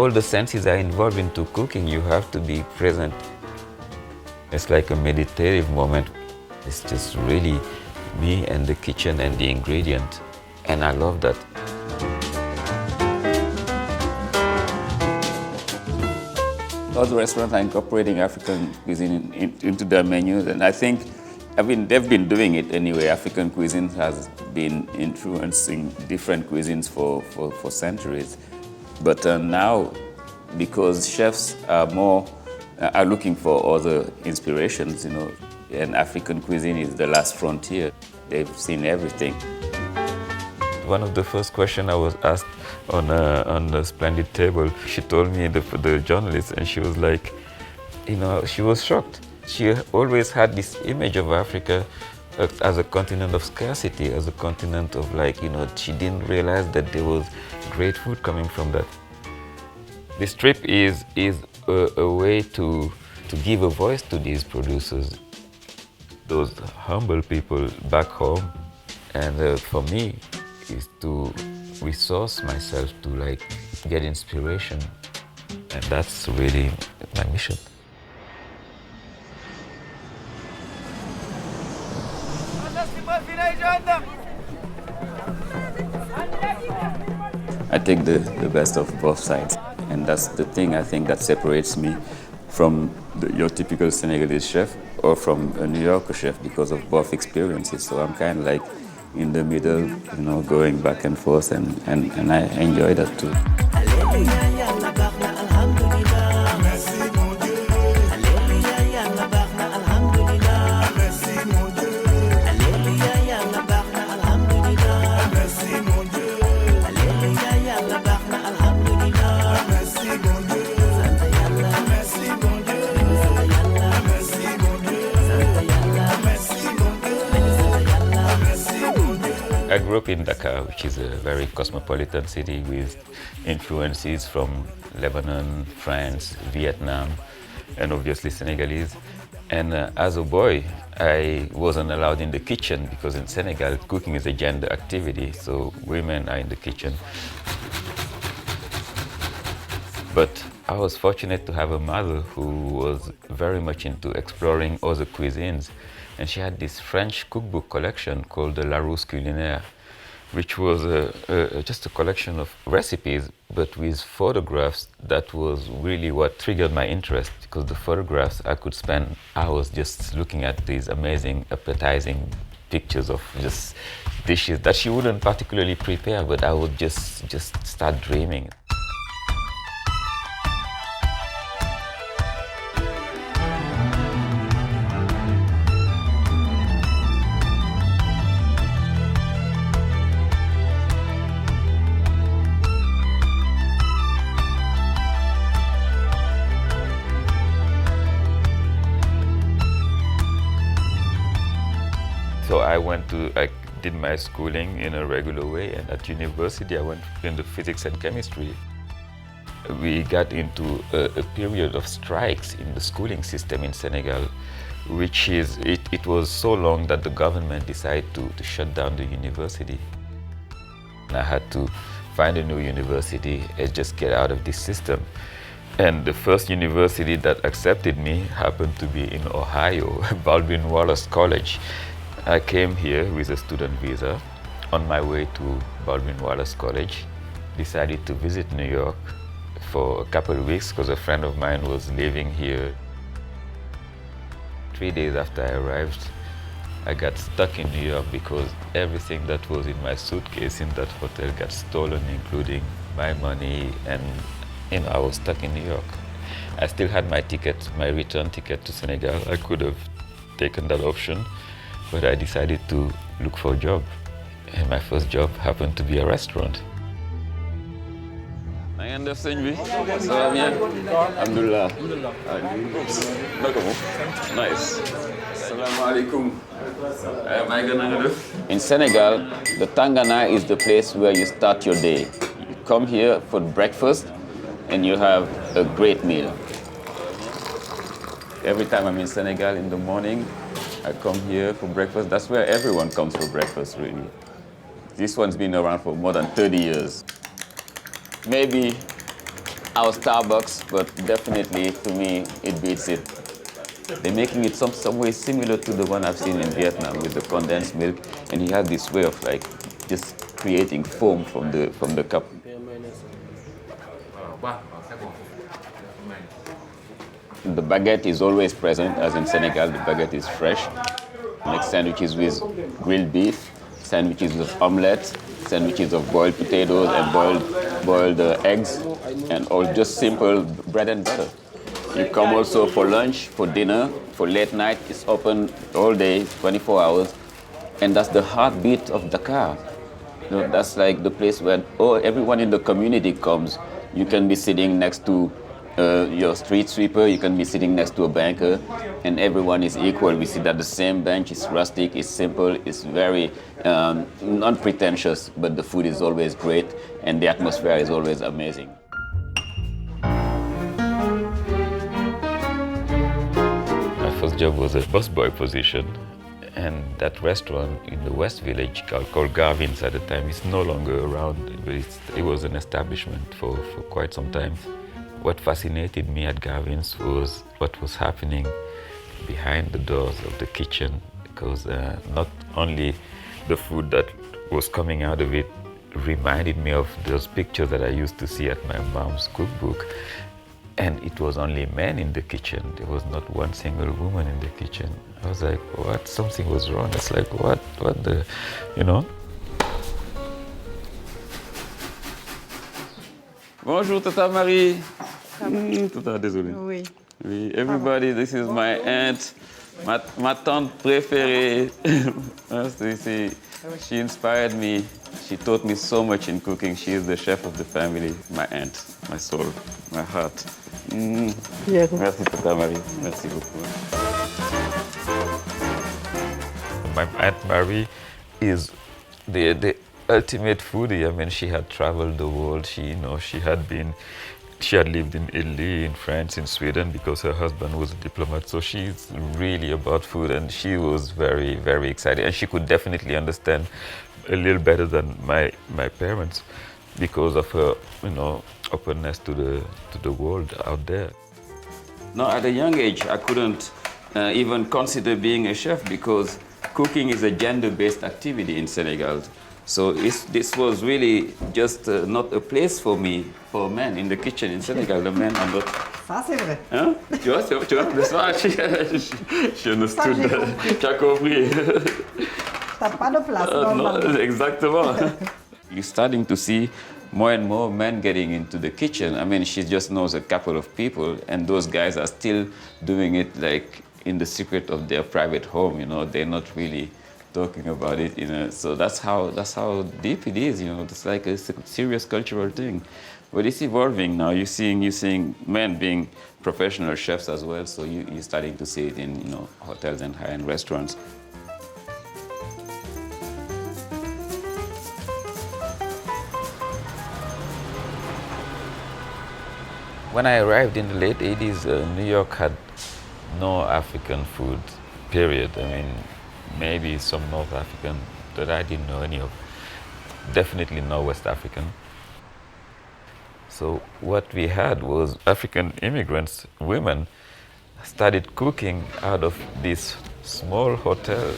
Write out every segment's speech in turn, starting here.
all the senses are involved into cooking. You have to be present. It's like a meditative moment. It's just really me and the kitchen and the ingredient. And I love that. Other restaurants are incorporating African cuisine into their menus, and I think, they've been doing it anyway. African cuisine has been influencing different cuisines for centuries. But now, because chefs are looking for other inspirations, and African cuisine is the last frontier. They've seen everything. One of the first questions I was asked on the splendid table, she told me, the journalist, and she was like, she was shocked. She always had this image of Africa as a continent of scarcity, as a continent of she didn't realize that there was great food coming from that. This trip is a way to give a voice to these producers, those humble people back home, and for me, is to resource myself to get inspiration, and that's really my mission. I take the best of both sides, and that's the thing I think that separates me from your typical Senegalese chef or from a New Yorker chef because of both experiences. So I'm kind of in the middle, going back and forth, and I enjoy that too. I grew up in Dakar, which is a very cosmopolitan city with influences from Lebanon, France, Vietnam, and obviously Senegalese. And as a boy, I wasn't allowed in the kitchen because in Senegal, cooking is a gender activity, so women are in the kitchen. But I was fortunate to have a mother who was very much into exploring other cuisines. And she had this French cookbook collection called the Larousse Culinaire, which was just a collection of recipes, but with photographs. That was really what triggered my interest, because the photographs, I could spend hours just looking at these amazing, appetizing pictures of just dishes that she wouldn't particularly prepare, but I would just start dreaming. So I did my schooling in a regular way, and at university I went into physics and chemistry. We got into a period of strikes in the schooling system in Senegal, which it was so long that the government decided to shut down the university. And I had to find a new university and just get out of this system. And the first university that accepted me happened to be in Ohio, Baldwin Wallace College. I came here with a student visa. On my way to Baldwin Wallace College, decided to visit New York for a couple of weeks because a friend of mine was living here. 3 days after I arrived, I got stuck in New York because everything that was in my suitcase in that hotel got stolen, including my money, and I was stuck in New York. I still had my ticket, my return ticket to Senegal. I could have taken that option, but I decided to look for a job. And my first job happened to be a restaurant. Ça va bien? Alhamdulillah. Nice. Assalamu alaikum. In Senegal, the Tangana is the place where you start your day. You come here for breakfast and you have a great meal. Every time I'm in Senegal in the morning, I come here for breakfast. That's where everyone comes for breakfast, really. This one's been around for more than 30 years. Maybe our Starbucks, but definitely to me it beats it. They're making it some way similar to the one I've seen in Vietnam with the condensed milk, and he has this way of like just creating foam from the cup. The baguette is always present, as in Senegal, the baguette is fresh. Make sandwiches with grilled beef, sandwiches with omelette, sandwiches of boiled potatoes and boiled eggs, and all just simple bread and butter. You come also for lunch, for dinner, for late night. It's open all day, 24 hours, and that's the heartbeat of Dakar. You know, that's like the place where everyone in the community comes. You can be sitting next to your street sweeper, you can be sitting next to a banker, and everyone is equal. We sit at the same bench. It's rustic, it's simple, it's very non-pretentious, but the food is always great, and the atmosphere is always amazing. My first job was a busboy position, and that restaurant in the West Village called Garvin's at the time is no longer around, but it was an establishment for quite some time. What fascinated me at Garvin's was what was happening behind the doors of the kitchen, because not only the food that was coming out of it reminded me of those pictures that I used to see at my mom's cookbook, and it was only men in the kitchen. There was not one single woman in the kitchen. I was like, what? Something was wrong. It's like, what the, you know? Bonjour, Tata Marie. Tata, désolé. Oui. Oui, everybody, this is my aunt, ma tante préférée. She inspired me. She taught me so much in cooking. She is the chef of the family. My aunt, my soul, my heart. Merci, Tata Marie. Merci beaucoup. My Aunt Marie is the ultimate foodie. I mean, she had traveled the world. She had lived in Italy, in France, in Sweden, because her husband was a diplomat. So she's really about food, and she was very, very excited. And she could definitely understand a little better than my parents because of her, openness to the world out there. No, at a young age, I couldn't even consider being a chef because cooking is a gender-based activity in Senegal. So this was really just not a place for me, for men in the kitchen in Senegal. The men are not... Ça, c'est vrai. Hein? Tu vois, c'est ça, she understood that. Tu as compris. T'as pas de place. No, exactement. You're starting to see more and more men getting into the kitchen. I mean, she just knows a couple of people, and those guys are still doing it like in the secret of their private home. They're not really talking about it. So that's how deep it is. It's like a serious cultural thing. But it's evolving now. You're seeing men being professional chefs as well. So you're starting to see it in hotels and high-end restaurants. When I arrived in the late 80s, New York had no African food, period. I mean, maybe some North African that I didn't know any of. Definitely no West African. So what we had was African immigrants, women, started cooking out of this small hotel.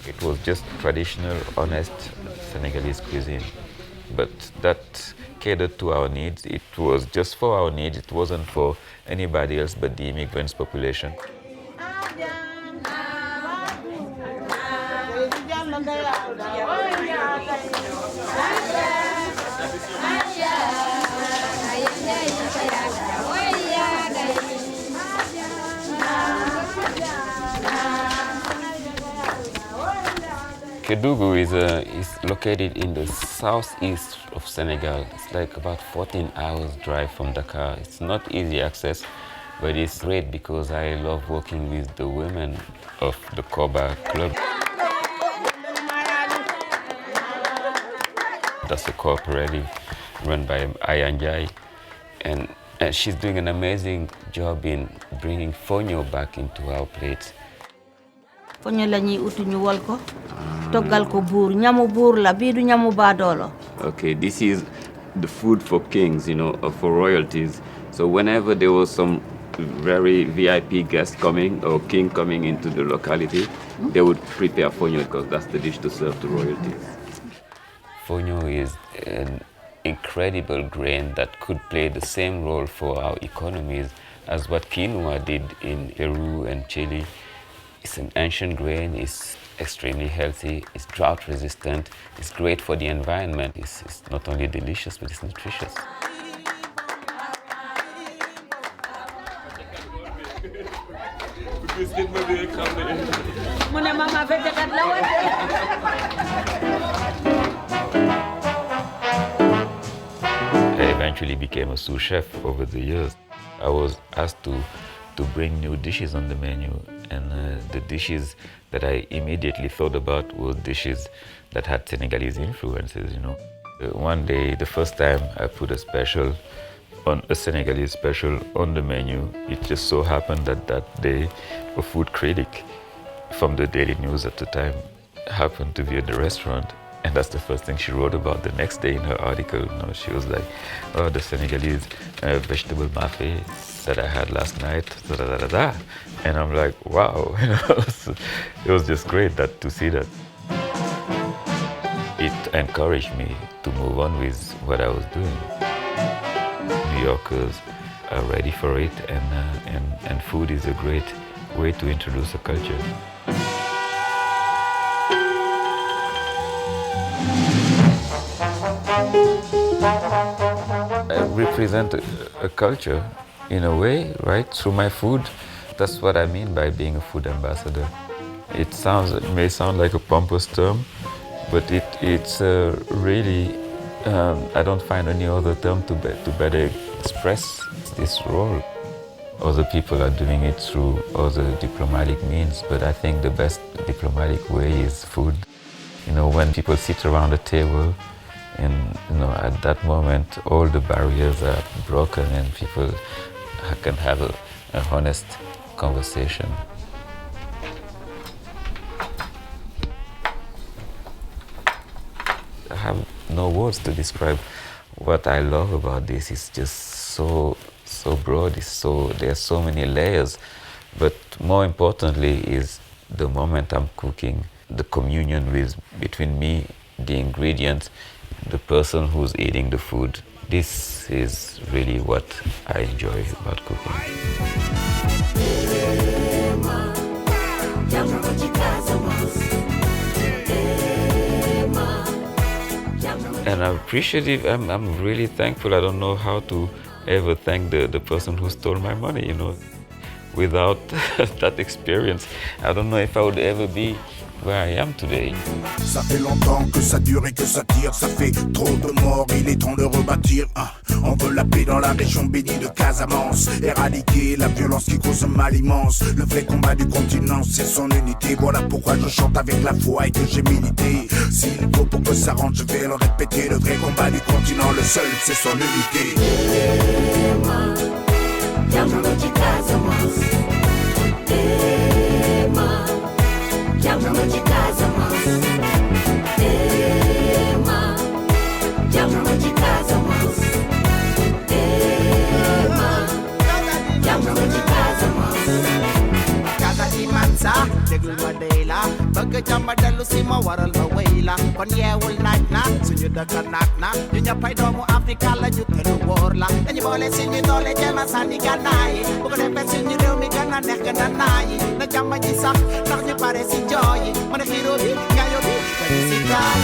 It was just traditional, honest Senegalese cuisine. But that catered to our needs. It was just for our needs. It wasn't for anybody else but the immigrants' population. Kédougou is located in the southeast of Senegal. It's like about 14 hours drive from Dakar. It's not easy access, but it's great because I love working with the women of the Koba Club. That's a cooperative run by Ayanjai, and she's doing an amazing job in bringing fonio back into our plates. Fonio lañuy utu ñu wol ko toggal ko bour ñamu bour la bi du ñamu badolo. Okay, this is the food for kings, for royalties. So whenever there was some very VIP guest coming or king coming into the locality, they would prepare fonio because that's the dish to serve to royalties. Fonio is an incredible grain that could play the same role for our economies as what quinoa did in Peru and Chile. It's an ancient grain, it's extremely healthy, it's drought resistant, it's great for the environment. It's not only delicious, but it's nutritious. I eventually became a sous chef over the years. I was asked to bring new dishes on the menu, and the dishes that I immediately thought about were dishes that had Senegalese influences, One day, the first time I put a Senegalese special on the menu, it just so happened that day a food critic from the Daily News at the time happened to be at the restaurant. And that's the first thing she wrote about the next day in her article. She was like, "Oh, the Senegalese vegetable mafé that I had last night, da da da da." And I'm like, wow, it was just great to see that. It encouraged me to move on with what I was doing. New Yorkers are ready for it, and food is a great way to introduce a culture. I represent a culture in a way, right, through my food. That's what I mean by being a food ambassador. It may sound like a pompous term, but it's really, I don't find any other term to better express this role. Other people are doing it through other diplomatic means, but I think the best diplomatic way is food. When people sit around a table, and at that moment, all the barriers are broken and people can have a honest conversation. I have no words to describe what I love about this. It's just so broad. There are so many layers. But more importantly is the moment I'm cooking, the communion between me, the ingredients, the person who's eating the food. This is really what I enjoy about cooking. And I'm appreciative, I'm really thankful. I don't know how to ever thank the person who stole my money, Without that experience, I don't know if I would ever be where I am today. Ça fait longtemps que ça dure et que ça tire, ça fait trop de morts, il est temps de rebâtir. On veut la paix dans la région bénie de Casamance, éradiquer la violence qui cause un mal immense. Le vrai combat du continent, c'est son unité. Voilà pourquoi je chante avec la foi et que j'ai milité. S'il faut pour que ça rentre, je vais le répéter. Le vrai combat du continent, le seul, c'est son unité. déglu ma dey la bëgg jàmm dellu si ma waral ma wéy la kon yeewul naaj na suñu dëkk naat na ñu ñëppay doomu Afrika la ñu te lu wóor la dañu boole suñu doole jéem a sànni gànnaay bu ko defee suñu réew mi gën a neex gën a naayi na jàmm ji sax ndax ñu pare si jooyi ma ne xiiroo bi ngaayo bi dañu si gaay